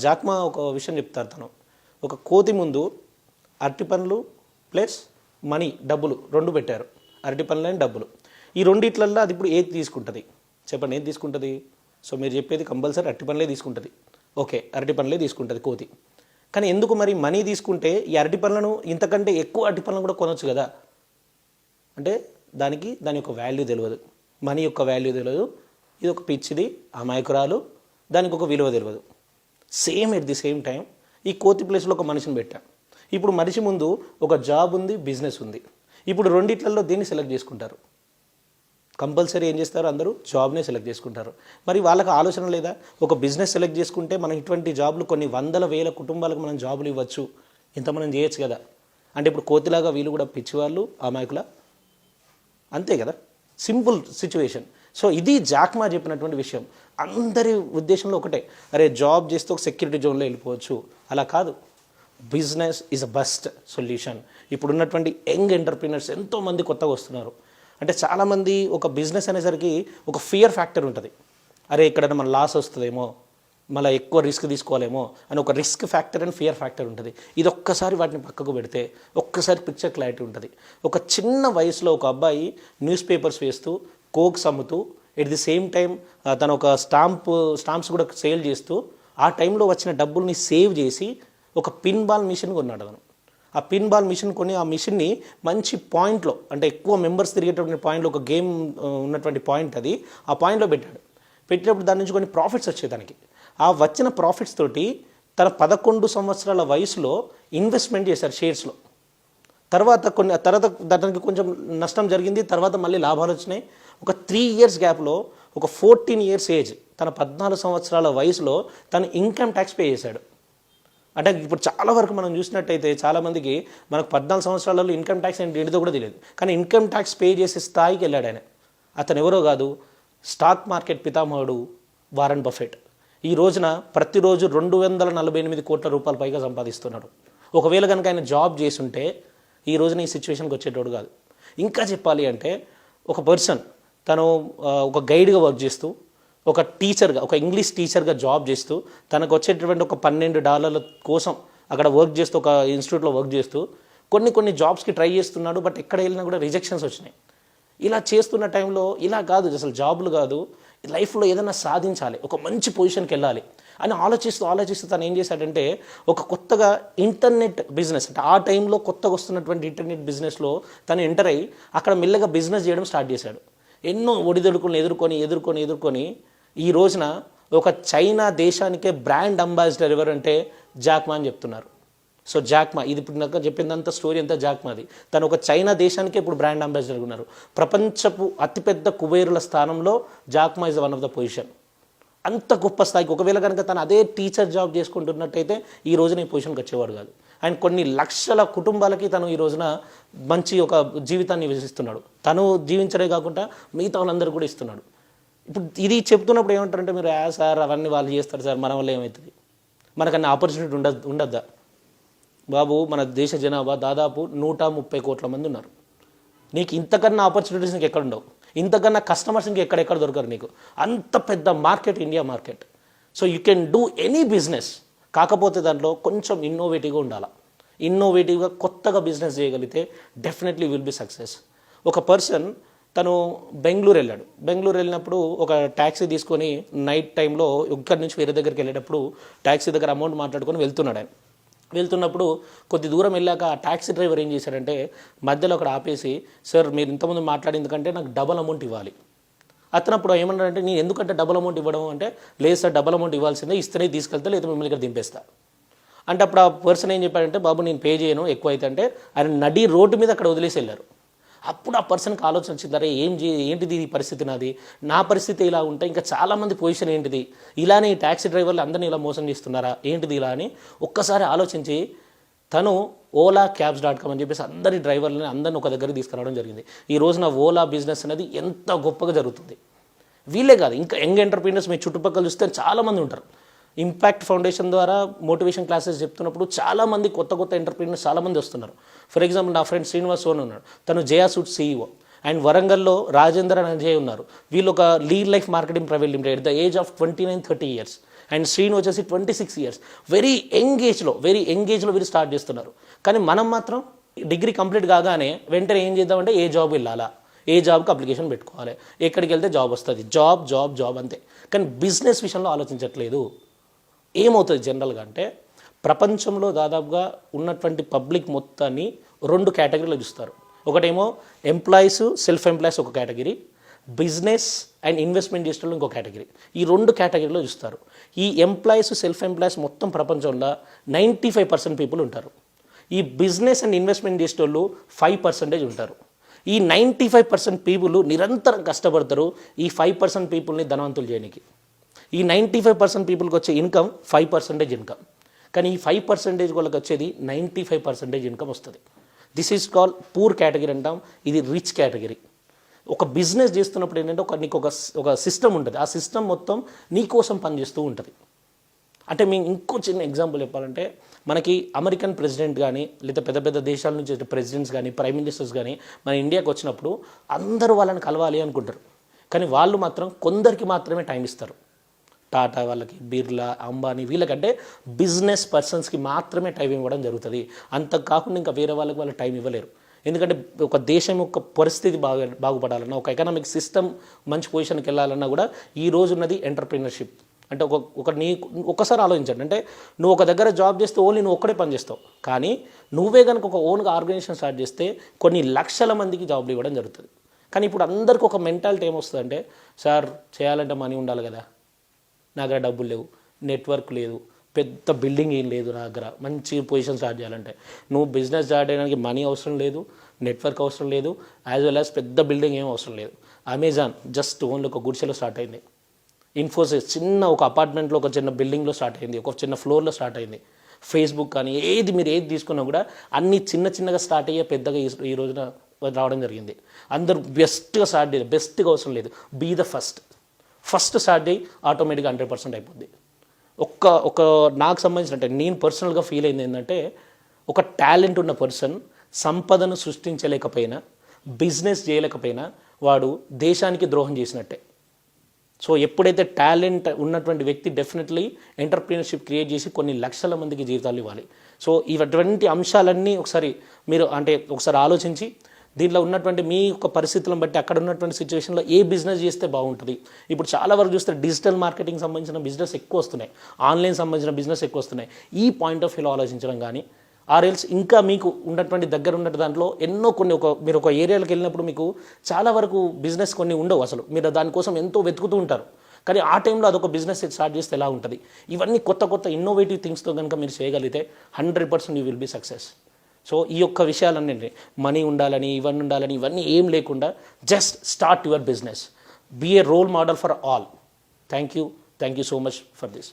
Jack Ma ఒక విషయం చెప్తారు. తను ఒక కోతి ముందు అరటి పండ్లు ప్లస్ మనీ డబ్బులు రెండు పెట్టారు. అరటి పండ్లు అండ్ డబ్బులు. ఈ రెండిట్లల్లో అది ఇప్పుడు ఏది తీసుకుంటుంది చెప్పండి? ఏది తీసుకుంటుంది? సో మీరు చెప్పేది కంపల్సరీ అరటి పండ్లే తీసుకుంటుంది. ఓకే, అరటి పండ్లే తీసుకుంటుంది కోతి. కానీ ఎందుకు మరి మనీ తీసుకుంటే ఈ అరటి పండ్లను ఇంతకంటే ఎక్కువ అరటి పండ్లను కూడా కొనవచ్చు కదా? అంటే దాని యొక్క వాల్యూ తెలియదు, మనీ యొక్క వాల్యూ తెలియదు. ఇది ఒక పిచ్చిది, అమాయకురాలు, దానికి ఒక విలువ తెలియదు. Same at the same time ఈ కోతి ప్లేస్లో ఒక మనిషిని పెట్టాం. ఇప్పుడు మనిషి ముందు ఒక జాబ్ ఉంది, బిజినెస్ ఉంది. ఇప్పుడు రెండిట్లలో దేన్ని సెలెక్ట్ చేసుకుంటారు? కంపల్సరీ ఏం చేస్తారు? అందరూ జాబ్నే సెలెక్ట్ చేసుకుంటారు. మరి వాళ్ళకి ఆలోచన లేదా? ఒక బిజినెస్ సెలెక్ట్ చేసుకుంటే మనం ఇటువంటి జాబ్లు కొన్ని వందల వేల కుటుంబాలకు మనం జాబులు ఇవ్వచ్చు, ఇంత మనం చేయొచ్చు కదా. అంటే ఇప్పుడు కోతిలాగా వీళ్ళు కూడా పిచ్చివాళ్ళు, అమాయకుల, అంతే కదా. Simple situation. సో ఇది జాక్మా చెప్పినటువంటి విషయం. అందరి ఉద్దేశంలో ఒకటే, అరే జాబ్ చేస్తే ఒక సెక్యూరిటీ జోన్లో వెళ్ళిపోవచ్చు. అలా కాదు. Business is a best solution. ఇప్పుడున్నటువంటి యంగ్ ఎంటర్ప్రీనర్స్ ఎంతోమంది కొత్తగా వస్తున్నారు. అంటే చాలామంది ఒక బిజినెస్ అనేసరికి ఒక ఫియర్ ఫ్యాక్టర్ ఉంటుంది. అరే ఇక్కడ మన లాస్ వస్తుందేమో, మళ్ళీ ఎక్కువ రిస్క్ తీసుకోవాలేమో అని ఒక risk factor and fear factor ఉంటుంది. ఇది ఒక్కసారి వాటిని పక్కకు పెడితే ఒక్కసారి పిక్చర్ క్లారిటీ ఉంటుంది. ఒక చిన్న వయసులో ఒక అబ్బాయి న్యూస్ పేపర్స్ వేస్తూ, కోక్స్ అమ్ముతూ, ఎట్ ది సేమ్ టైం తను ఒక స్టాంప్స్ కూడా సేల్ చేస్తూ, ఆ టైంలో వచ్చిన డబ్బుల్ని సేవ్ చేసి ఒక పిన్ బాల్ మిషన్ కొన్నాడు అతను. ఆ పిన్ బాల్ మిషన్ కొని ఆ మిషన్ని మంచి పాయింట్లో, అంటే ఎక్కువ మెంబర్స్ తిరిగేటటువంటి పాయింట్లో, ఒక గేమ్ ఉన్నటువంటి పాయింట్ అది, ఆ పాయింట్లో పెట్టాడు. పెట్టినప్పుడు దాని నుంచి కొన్ని ప్రాఫిట్స్ వచ్చాయి తనకి. ఆ వచ్చిన ప్రాఫిట్స్ తోటి తన 11 సంవత్సరాల వయసులో ఇన్వెస్ట్మెంట్ చేశారు షేర్స్లో. తర్వాత దానికి కొంచెం నష్టం జరిగింది, తర్వాత మళ్ళీ లాభాలు వచ్చినాయి. ఒక 3 years గ్యాప్లో, ఒక 14 years ఏజ్, తన 14 సంవత్సరాల వయసులో తను ఇన్కమ్ ట్యాక్స్ పే చేశాడు. అంటే ఇప్పుడు చాలా వరకు మనం చూసినట్టయితే చాలామందికి మనకు 14 సంవత్సరాలలో ఇన్కమ్ ట్యాక్స్ ఏంటిదో కూడా తెలియదు. కానీ ఇన్కమ్ ట్యాక్స్ పే చేసే స్థాయికి వెళ్ళాడు ఆయన. అతను ఎవరో కాదు, స్టాక్ మార్కెట్ పితామహుడు వారన్ బఫెట్. ఈ రోజున ప్రతిరోజు 248 కోట్ల రూపాయలు పైగా సంపాదిస్తున్నాడు. ఒకవేళ కనుక ఆయన జాబ్ చేసుంటే ఈ రోజున ఈ సిచ్యువేషన్కి వచ్చేటోడు కాదు. ఇంకా చెప్పాలి అంటే ఒక పర్సన్ తను ఒక గైడ్గా వర్క్ చేస్తూ, ఒక టీచర్గా, ఒక ఇంగ్లీష్ టీచర్గా జాబ్ చేస్తూ, తనకు వచ్చేటటువంటి ఒక $12 కోసం అక్కడ వర్క్ చేస్తూ, ఒక ఇన్స్టిట్యూట్లో వర్క్ చేస్తూ కొన్ని జాబ్స్కి ట్రై చేస్తున్నాడు. బట్ ఎక్కడ వెళ్ళినా కూడా రిజెక్షన్స్ వచ్చినాయి. ఇలా చేస్తున్న టైంలో ఇలా కాదు, అసలు జాబులు కాదు, లైఫ్లో ఏదైనా సాధించాలి, ఒక మంచి పొజిషన్కి వెళ్ళాలి అని ఆలోచిస్తూ తను ఏం చేశాడంటే ఒక కొత్తగా ఇంటర్నెట్ బిజినెస్, అంటే ఆ టైంలో కొత్తగా వస్తున్నటువంటి ఇంటర్నెట్ బిజినెస్లో తను ఎంటర్ అయ్యి అక్కడ మెల్లగా బిజినెస్ చేయడం స్టార్ట్ చేశాడు. ఎన్నో ఒడిదొడుకులను ఎదుర్కొని ఈ రోజున ఒక చైనా దేశానికే బ్రాండ్ అంబాసిడర్ ఎవరంటే జాక్మా అని చెప్తున్నారు. సో జాక్మా, ఇది ఇప్పుడు నాకు చెప్పిందంత స్టోరీ అంతా జాక్మాది. తను ఒక చైనా దేశానికే ఇప్పుడు బ్రాండ్ అంబాసిడర్ ఉన్నారు. ప్రపంచపు అతిపెద్ద కుబేరుల స్థానంలో Jack Ma is one of the position. అంత గొప్ప స్థాయికి, ఒకవేళ కనుక తను అదే టీచర్ జాబ్ చేసుకుంటున్నట్టయితే ఈ రోజున ఈ పొజిషన్కి వచ్చేవాడు కాదు. అండ్ కొన్ని లక్షల కుటుంబాలకి తను ఈ రోజున మంచి ఒక జీవితాన్ని ఇస్తున్నాడు. తను జీవించడే కాకుండా మిగతా వాళ్ళందరూ కూడా ఇస్తున్నాడు. ఇప్పుడు ఇది చెప్తున్నప్పుడు ఏమంటారంటే మీరు, సార్ అవన్నీ వాళ్ళు చేస్తారు సార్, మన వల్ల ఏమవుతుంది, మనకన్నా ఆపర్చునిటీ ఉండద్దా? బాబు, మన దేశ జనాభా దాదాపు 130 కోట్ల మంది ఉన్నారు. నీకు ఇంతకన్నా ఆపర్చునిటీస్ నీకు ఎక్కడ ఉండవు, ఇంతకన్నా కస్టమర్స్ ఇంక ఎక్కడెక్కడ దొరకరు నీకు. అంత పెద్ద market India market. So you can do any business. కాకపోతే దాంట్లో కొంచెం ఇన్నోవేటివ్గా ఉండాలి. ఇన్నోవేటివ్గా కొత్తగా బిజినెస్ చేయగలిగితే డెఫినెట్లీ విల్ బి సక్సెస్. ఒక పర్సన్ తను బెంగళూరు వెళ్ళినప్పుడు ఒక ట్యాక్సీ తీసుకొని నైట్ టైంలో ఇక్కడి నుంచి వేరే దగ్గరికి వెళ్ళేటప్పుడు ట్యాక్సీ దగ్గర అమౌంట్ మాట్లాడుకొని వెళ్తున్నాడు. ఆయన వెళ్తున్నప్పుడు కొద్ది దూరం వెళ్ళాక ఆ ట్యాక్సీ డ్రైవర్ ఏం చేశాడంటే మధ్యలో అక్కడ ఆపేసి, సార్ మీరు ఇంతకుముందు మాట్లాడింది కంటే నాకు డబల్ అమౌంట్ ఇవ్వాలి. అతను అప్పుడు ఏమన్నాడంటే, నేను ఎందుకంటే డబల్ అమౌంట్ ఇవ్వడం అంటే, లేదు సార్ డబల్ అమౌంట్ ఇవ్వాల్సిందే, ఇస్తేనే తీసుకెళ్తే లేదా మిమ్మల్ని ఇక్కడ దింపేస్తా అంటే. అప్పుడు ఆ పర్సన్ ఏం చెప్పాడంటే, బాబు నేను పే చేయను ఎక్కువ అయితే అంటే, ఆయన నడి రోడ్డు మీద అక్కడ వదిలేసి వెళ్ళారు. అప్పుడు ఆ పర్సన్కి ఆలోచన వచ్చింది, అరే ఏంటిది ఈ పరిస్థితి, నా పరిస్థితి ఇలా ఉంటే ఇంకా చాలామంది పొజిషన్ ఏంటిది, ఇలానే ఈ ట్యాక్సీ డ్రైవర్లు అందరినీ ఇలా మోసం చేస్తున్నారా ఏంటిది ఇలా అని ఒక్కసారి ఆలోచించి తను OlaCabs.com అని చెప్పేసి అందరి డ్రైవర్లని అందరిని ఒక దగ్గరికి తీసుకురావడం జరిగింది. ఈ రోజున ఓలా బిజినెస్ అనేది ఎంత గొప్పగా జరుగుతుంది. వీళ్ళే కాదు, ఇంకా యంగ్ ఎంటర్ప్రీనర్స్ మీ చుట్టుపక్కల చూస్తే చాలామంది ఉంటారు. ఇంపాక్ట్ ఫౌండేషన్ ద్వారా మోటివేషన్ క్లాసెస్ చెప్తున్నప్పుడు చాలామంది కొత్త ఎంటర్ప్రీనర్స్ చాలామంది వస్తున్నారు. ఫర్ ఎగ్జాంపుల్ నా ఫ్రెండ్ శ్రీనివాస్ సోన్ ఉన్నాడు, తను జయా సూట్స్ CEO. అండ్ వరంగల్లో రాజేందర్ అండ్ అజయ్ ఉన్నారు. వీళ్ళు ఒక lead life marketing private limited, the age of 29-30 years. And Srinu వచ్చేసి 26 years, వెరీ యంగ్ ఏజ్లో వీరు స్టార్ట్ చేస్తున్నారు. కానీ మనం మాత్రం డిగ్రీ కంప్లీట్ కాగానే వెంటనే ఏం చేద్దామంటే ఏ జాబ్ వెళ్ళాలా, ఏ జాబ్కి అప్లికేషన్ పెట్టుకోవాలి, ఎక్కడికి వెళ్తే జాబ్ వస్తుంది, జాబ్ అంతే. కానీ బిజినెస్ విషయంలో ఆలోచించట్లేదు. ఏమవుతుంది జనరల్గా అంటే ప్రపంచంలో దాదాపుగా ఉన్నటువంటి పబ్లిక్ మొత్తాన్ని 2 కేటగిరీలో చూస్తారు. ఒకటేమో ఎంప్లాయీస్, సెల్ఫ్ ఎంప్లాయీస్ ఒక కేటగిరీ, బిజినెస్ అండ్ ఇన్వెస్ట్మెంట్ చేసేటోళ్ళు ఇంకో కేటగిరీ. ఈ 2 కేటగిరీలో చూస్తారు. ఈ ఎంప్లాయీస్, సెల్ఫ్ ఎంప్లాయీస్ మొత్తం ప్రపంచంలో 95% పీపుల్ ఉంటారు. ఈ బిజినెస్ అండ్ ఇన్వెస్ట్మెంట్ చేసేటోళ్ళు 5% ఉంటారు. ఈ 95% పీపుల్ నిరంతరం కష్టపడతారు ఈ 5% పీపుల్ని ధనవంతులు చేయడానికి. ఈ 95% పీపుల్కి వచ్చే ఇన్కమ్ 5% ఇన్కమ్. కానీ ఈ 5% వాళ్ళకి వచ్చేది 95% ఇన్కమ్ వస్తుంది. This is call poor category అంటాం, ఇది రిచ్ కేటగిరీ. ఒక బిజినెస్ చేస్తున్నప్పుడు ఏంటంటే నీకు ఒక సిస్టమ్ ఉంటుంది. ఆ సిస్టమ్ మొత్తం నీ కోసం పనిచేస్తూ ఉంటుంది. అంటే మేము ఇంకో చిన్న ఎగ్జాంపుల్ చెప్పాలంటే మనకి అమెరికన్ ప్రెసిడెంట్ కానీ లేదా పెద్ద పెద్ద దేశాల నుంచి వచ్చే ప్రెసిడెంట్స్ కానీ ప్రైమ్ మినిస్టర్స్ కానీ మన ఇండియాకి వచ్చినప్పుడు అందరూ వాళ్ళని కలవాలి అనుకుంటారు. కానీ వాళ్ళు మాత్రం కొందరికి మాత్రమే టైం ఇస్తారు. టాటా వాళ్ళకి, బిర్లా, అంబానీ వీళ్ళకంటే బిజినెస్ పర్సన్స్కి మాత్రమే టైం ఇవ్వడం జరుగుతుంది. అంత కాకుండా ఇంకా వేరే వాళ్ళకి వాళ్ళు టైం ఇవ్వలేరు. ఎందుకంటే ఒక దేశం యొక్క పరిస్థితి బాగుపడాలన్నా, ఒక ఎకనామిక్ సిస్టమ్ మంచి పొజిషన్కి వెళ్ళాలన్నా కూడా ఈ రోజు ఉన్నది ఎంటర్ప్రీనర్షిప్. అంటే ఒకసారి ఆలోచించండి. అంటే నువ్వు ఒక దగ్గర జాబ్ చేస్తే ఓన్లీ నువ్వు ఒక్కడే పని చేస్తావు. కానీ నువ్వే కనుక ఒక ఓన్గా ఆర్గనైజేషన్ స్టార్ట్ చేస్తే కొన్ని లక్షల మందికి జాబ్లు ఇవ్వడం జరుగుతుంది. కానీ ఇప్పుడు అందరికీ ఒక మెంటాలిటీ ఏమొస్తుందంటే, సార్ చేయాలంటే మనీ ఉండాలి కదా, నా దగ్గర డబ్బులు లేవు, నెట్వర్క్ లేదు, పెద్ద బిల్డింగ్ ఏం లేదు, నా దగ్గర మంచి పొజిషన్ స్టార్ట్ చేయాలంటే. నువ్వు బిజినెస్ స్టార్ట్ చేయడానికి మనీ అవసరం లేదు, నెట్వర్క్ అవసరం లేదు, యాజ్ వెల్ యాజ్ పెద్ద బిల్డింగ్ ఏం అవసరం లేదు. అమెజాన్ జస్ట్ ఓన్లీ ఒక గుడిసెలో స్టార్ట్ అయింది. ఇన్ఫోసిస్ చిన్న ఒక అపార్ట్మెంట్లో ఒక చిన్న బిల్డింగ్లో స్టార్ట్ అయింది, ఒక చిన్న ఫ్లోర్లో స్టార్ట్ అయింది. ఫేస్బుక్ కానీ మీరు ఏది తీసుకున్నా కూడా అన్నీ చిన్నగా స్టార్ట్ అయ్యే పెద్దగా ఈ రోజున రావడం జరిగింది. అందరూ బెస్ట్గా స్టార్ట్ చేయాలి, బెస్ట్గా అవసరం లేదు, బీ ద ఫస్ట్ స్టార్ట్ చేయి, ఆటోమేటిక్గా 100% అయిపోద్ది. ఒక నాకు సంబంధించినట్టే నేను పర్సనల్గా ఫీల్ అయింది ఏంటంటే, ఒక టాలెంట్ ఉన్న పర్సన్ సంపదను సృష్టించలేకపోయినా, బిజినెస్ చేయలేకపోయినా వాడు దేశానికి ద్రోహం చేసినట్టే. సో ఎప్పుడైతే టాలెంట్ ఉన్నటువంటి వ్యక్తి డెఫినెట్లీ ఎంటర్ప్రీనర్షిప్ క్రియేట్ చేసి కొన్ని లక్షల మందికి జీవితాలు ఇవ్వాలి. సో ఇటువంటి అంశాలన్నీ ఒకసారి ఆలోచించి దీంట్లో ఉన్నటువంటి మీ యొక్క పరిస్థితులను బట్టి అక్కడ ఉన్నటువంటి సిచ్యువేషన్లో ఏ బిజినెస్ చేస్తే బాగుంటుంది. ఇప్పుడు చాలా వరకు చూస్తే డిజిటల్ మార్కెటింగ్ సంబంధించిన బిజినెస్ ఎక్కువ వస్తున్నాయి, ఆన్లైన్ సంబంధించిన బిజినెస్ ఎక్కువ వస్తున్నాయి. ఈ పాయింట్ ఆఫ్ వ్యూలో ఆలోచించడం కానీ, ఆర్ఎల్స్ ఇంకా మీకు ఉన్నటువంటి దగ్గర ఉన్న దాంట్లో ఎన్నో మీరు ఒక ఏరియాలకు వెళ్ళినప్పుడు మీకు చాలా వరకు బిజినెస్ కొన్ని ఉండవు, అసలు మీరు దానికోసం ఎంతో వెతుకుతూ ఉంటారు. కానీ ఆ టైంలో అదొక బిజినెస్ స్టార్ట్ చేస్తే ఎలా ఉంటుంది. ఇవన్నీ కొత్త ఇన్నోవేటివ్ థింగ్స్తో కనుక మీరు చేయగలిగితే 100% you will be success. So ఈ యొక్క విషయాలన్నీ మనీ ఉండాలని ఇవన్నీ ఏం లేకుండా just start your business, be a role model for all. Thank you so much for this.